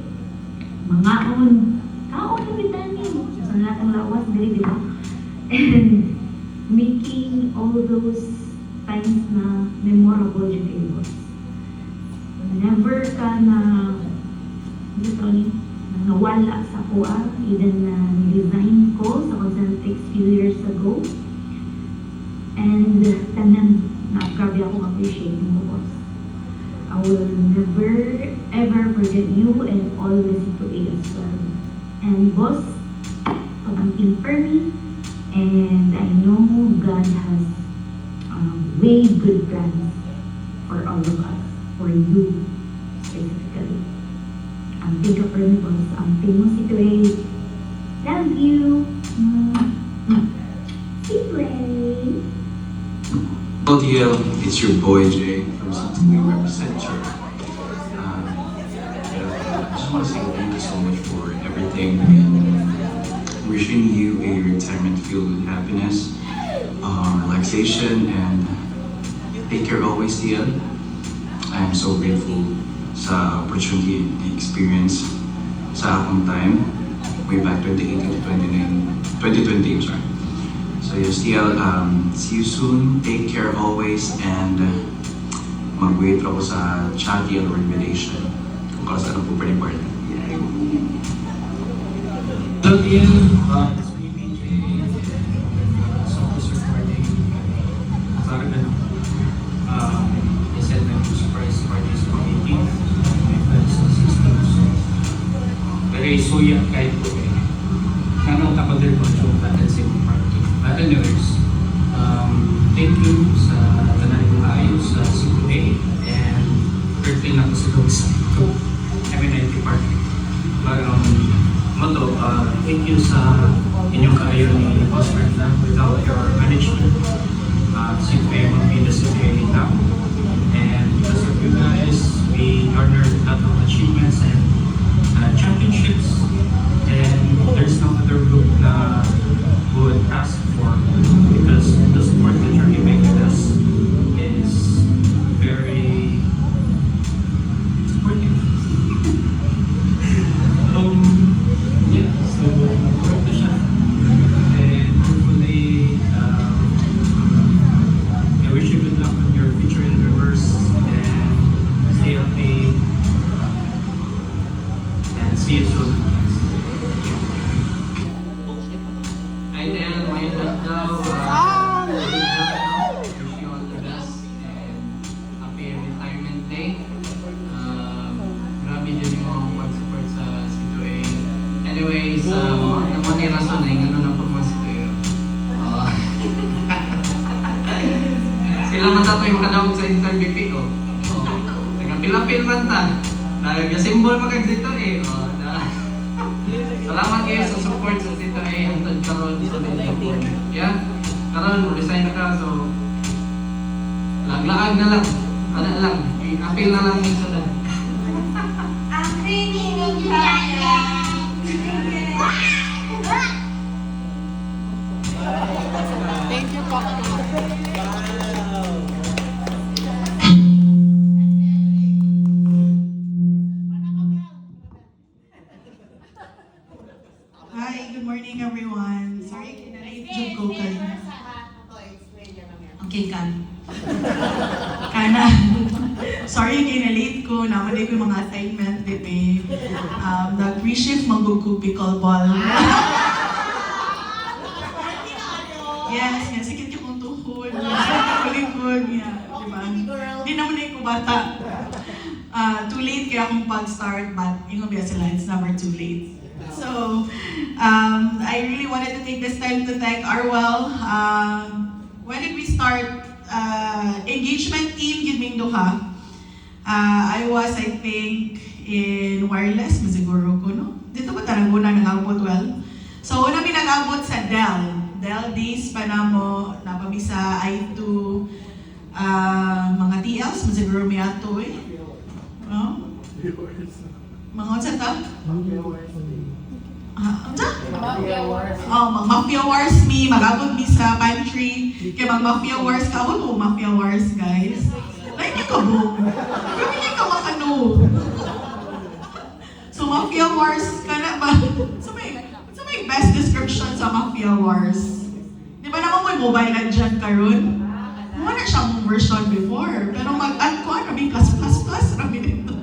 Speaker 11: mga kaon na bitani, sa lahat ng lawas, di ba? And making all those times na memorable yung kayo, boss. Never ka na nawala sa kuha, even na design ko sa Concentrics few years ago. And tanan na grabe akong appreciate mo, boss. I will never ever forget you and all the C2A as well. And boss, pag-angking for me, and I know God has way good plans for all of us, for you specifically. Ang tiga for me, boss, ang team mo C2A. Love you! C2A!
Speaker 12: LDL, it's your boy Jay from C2A Represent Church. I just want to say thank you so much for everything and wishing you a retirement filled with happiness, relaxation, and take care always, TL. I am so grateful sa opportunity and experience sa akong time way back 2018 to 2020, I'm sorry. So yes, TL, see you soon, take care always, and mag-wait ako sa chat TL or invitation kung kasi ano po pa rin party.
Speaker 10: Hello, TL. It's me, BJ. So, this recording. Parang ano, they said my surprise party is on 18th. My friends on 16th. So, very suya kahit po eh. Kanong kapagal ko yung balancing party. But anyways, thank you sa tanan ng ayos sa C2A and birthday na ko sa Gawis ko. M90 party. But Moto, thank you sa inyong kaayo ni Boss Brenda. Without your management, C2A would be the C2A now. And because of you guys, we garnered a lot of achievements and championships. And there's no other group na would ask for, because the support that you're giving us is very supportive. Yeah, so work to siya. And hopefully, I wish you good luck on your future endeavors and stay healthy and see you soon.
Speaker 6: Hi there, my love now. Wish you all the best and happy retirement day. Grabe din yung pag-support sa C2A. Anyways, naman yung rason ay gano'n na po mga C2A. Sila man tato yung makadawag sa interview ko. Nagapila-pil man ta. Nag-symbol makag-C2A. Salamat kayo sa support sa C2A hangtod karon sa video. Yeah?
Speaker 8: karon resign na ka, so laglaag na lang. Kana lang, i-appeal na lang yung sunod.
Speaker 2: Hi, good morning everyone. Sorry, kinalate jud ko kay. Okay, kan. Kana. Sorry, kinalate ko. Naman ko yung mga assignment dito eh. Nag-reshift mag-go pickleball. Yes, sakit yung kong tuhod. Kulikod, yeah. Diba? Hindi naman na yung bata. Too late kaya akong pag-start, but yung biya sila, it's never too late. So, I really wanted to take this time to thank Arwell. When did we start? Engagement team, Gidming Duha. I was, I think, in wireless, masiguro ko, no? Dito ba Tarragona nag-abot well? So, una mi nag-abot sa Dell days pa na mo, napabisa I2, mga TLs, masiguro mi ato eh. No? Mga unsa ta? Mag-Mafia Wars me, mag-abot mi sa pantry. Kaya mag-Mafia Wars ka, mo Mafia Wars, guys. Like, hindi ka boom. Pero hindi ka makano. So, Mafia Wars ka na ba? So, may best description sa Mafia Wars. Di ba naman may mobile na dyan karon? Wala siya mong version before. Pero mag-add ko, rami plus, rami dito.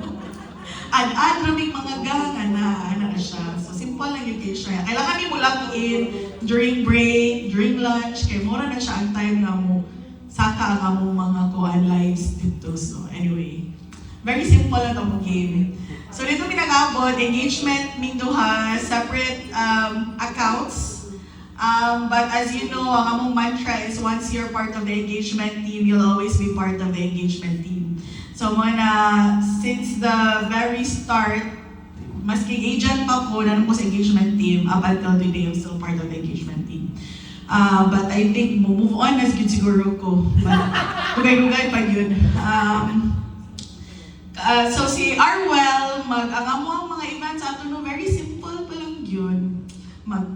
Speaker 2: Add raming mga gang, na siya. So, simple lang yung case siya. Kailangan mo lock in during break, during lunch, kaya mura na siya ang time na mo saka ang among mga kuan lives dito. So, anyway, very simple lang ang game. So, dito pinag-abot, engagement, Minduha, separate accounts. But as you know, ang among mantra is once you're part of the engagement team, you'll always be part of the engagement team. So, since the very start, maski agent pa ko, nanon ko sa engagement team, up until today, I'm still part of the engagement team. But I think move on as good siguro ko. But lugay-lugay pa yun. So si Arwell, ang amo mga events ato no, very simple pa lang yun.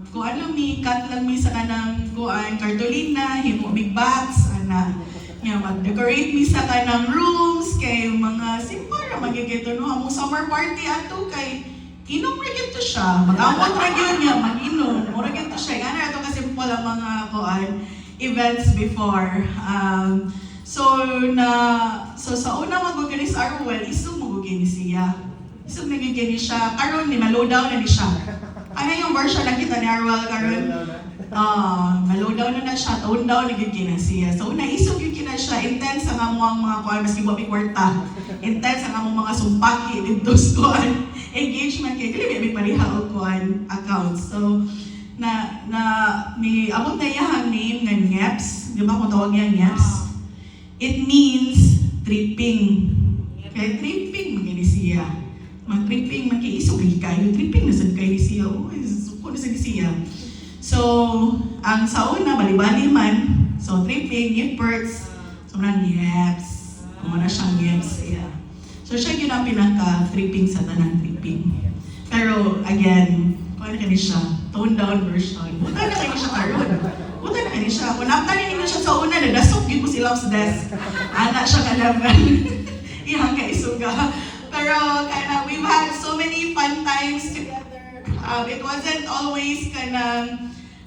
Speaker 2: Kuan lang cut lang mi sa kanang kuan cartolina, himo big bats, mag-decorate mi sa kanang rooms, kay mga simple ra magigito no, among summer party ato kay inom ra gyud to siya, mag-amot ra gyud niya, mag-inom, mura gyud to siya. Ngano ato kasi simple ang mga kuan events before. So sa una mag-organize Arwell, isog mag-organize siya. Isog nag-organize siya, karon ni ma-low down na ni siya. Ano yung version na kita ni Arwell karon? Ma-low down na siya, tone down na gyud kina siya. So una isog gyud kina siya, intense ang among mga kuan maski wa kwarta. Intense ang among mga sumpaki dito sa kuan engagement kay dili may pareha og kuan accounts. So ni abot na iyang name nga NEPS, di ba kung tawag niya NEPS? It means tripping. Kaya tripping magini siya. Mag-tripping mag-iisog kayo. Tripping na sad kay siya. Oh, suko na sad siya. So, ang sa una bali-bali man. So tripping, yippers, so nang yeps. Kung na siyang yeps siya. So siya yun ang pinaka-tripping sa tanang tripping. Pero again, kung ano kani siya, toned down version. Buta na kani siya karon. Buta na kani siya. Kung naptanin niyo siya sa una, nadasok yun ko sila sa desk. Anak siya ka level. Iyang kaisuga. Pero we've had so many fun times together. It wasn't always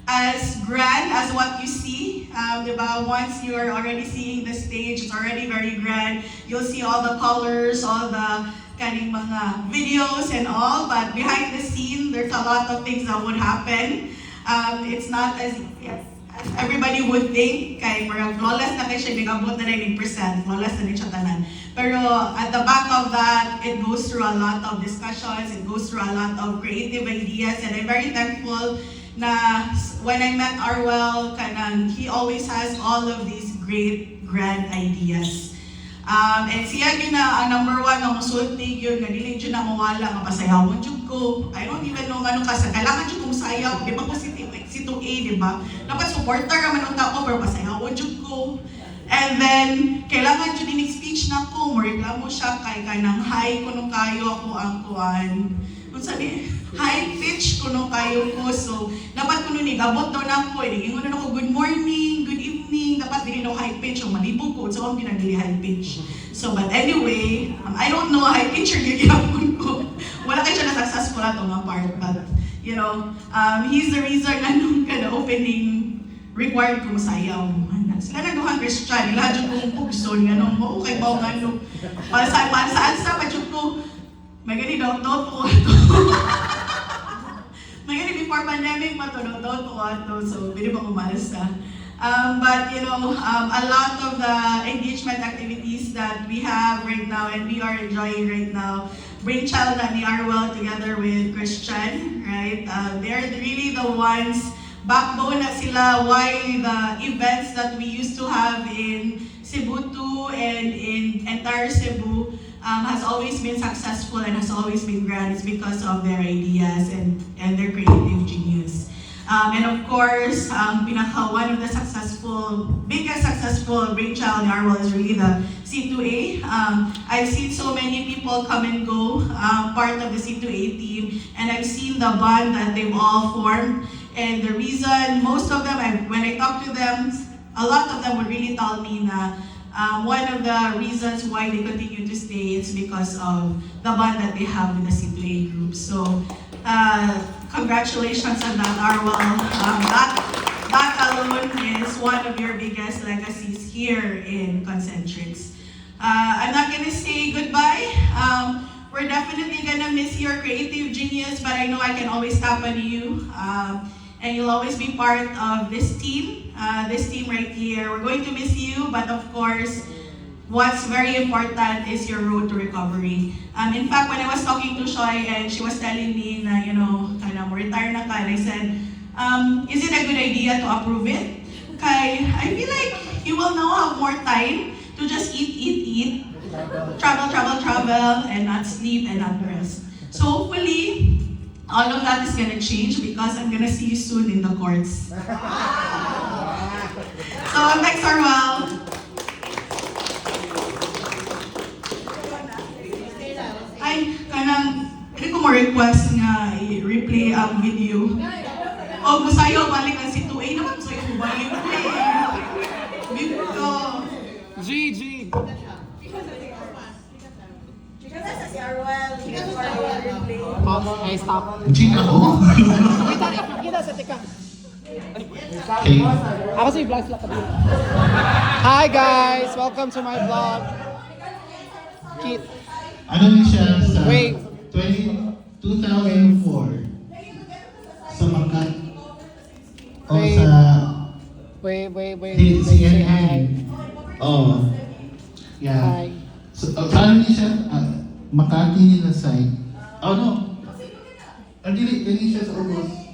Speaker 2: as grand as what you see. Diba? Once you are already seeing the stage, it's already very grand. You'll see all the colors, all the kaning mga videos and all, but behind the scene, there's a lot of things that would happen. It's not as everybody would think, kay marang flawless na kay siya, nag-abot na 90%, flawless na rin siya tanan. Pero at the back of that, it goes through a lot of discussions, it goes through a lot of creative ideas, and I'm very thankful na when I met Arwell, he always has all of these great, grand ideas. And siya yun na ang number one nga musulti yun, nga dili yun na mawala, nga pasayawon yun ko. I don't even know kailangan yun kong sayaw, di ba ko si C2A, di ba? Dapat supporter ka man ang tao, pero pasayawon jud ko. And then, kailangan jud inig speech na ko, mo reklamo siya kay kanang high kuno kayo ako ang kuan. Kung sabi, high pitch kuno kayo ko. So, dapat kuno ni abot daw na ko, ingon na ako good morning, good evening, dapat dili daw high pitch o malibog ko, so ang ginadili high pitch. So, but anyway, I don't know high pitcher yung ginapon ko. Wala kayo siya na successful ato nga part, but you know, he's the reason nga nung kada opening required ko masayaw. Sila nagduhang Christian, lahat yung kong pugson, nga nung okay ba nga nung saan sa padyok ko, may gani daw po ato. May gani before pandemic pa to, daw po ato, so hindi pa kumalas sa. But you know, a lot of the engagement activities that we have right now and we are enjoying right now, Brainchild and the Arwell together with Christian, right? They're really the ones, backbone na sila why the events that we used to have in Cebu 2 and in entire Cebu has always been successful and has always been grand. It's because of their ideas and their creative genius. And of course, one of the biggest successful Brainchild in Arwell is really the C2A. I've seen so many people come and go, part of the C2A team, and I've seen the bond that they've all formed. And the reason, most of them, when I talk to them, a lot of them would really tell me that one of the reasons why they continue to stay is because of the bond that they have with the C2A group. So, congratulations on that, Arwell. That alone is one of your biggest legacies here in Concentrics. I'm not gonna say goodbye. We're definitely gonna miss your creative genius, but I know I can always tap on you. And you'll always be part of this team right here. We're going to miss you, but of course, what's very important is your road to recovery. In fact, when I was talking to Shoy and she was telling me na, you know, kana mo retire na ka, and I said, is it a good idea to approve it? Kay, I feel like you will now have more time to just eat, travel, and not sleep and not rest. So hopefully, all of that is gonna change because I'm gonna see you soon in the courts. So, thanks, Arwell. Ay, kanang, hindi ko ma-request nga i-replay ang video. O, masayo, balik ang C2A naman, masayo ko ba yung video ko.
Speaker 6: G!
Speaker 13: Si Arwell, replay.
Speaker 6: Hey, stop.
Speaker 7: Chika ko.
Speaker 13: Kita sa tika.
Speaker 7: Okay.
Speaker 13: Ako si Vlogs lang kabila. Hi guys! Welcome to my vlog. Kit.
Speaker 7: Ano din siya sa
Speaker 13: Wait.
Speaker 7: 2004 sa Makat o
Speaker 13: Wait.
Speaker 7: sa
Speaker 13: Wait.
Speaker 7: CNN. Oh. Yeah.
Speaker 13: Hi.
Speaker 7: So, paano din siya? Makati nila side. Oh no. Dili siya sa August.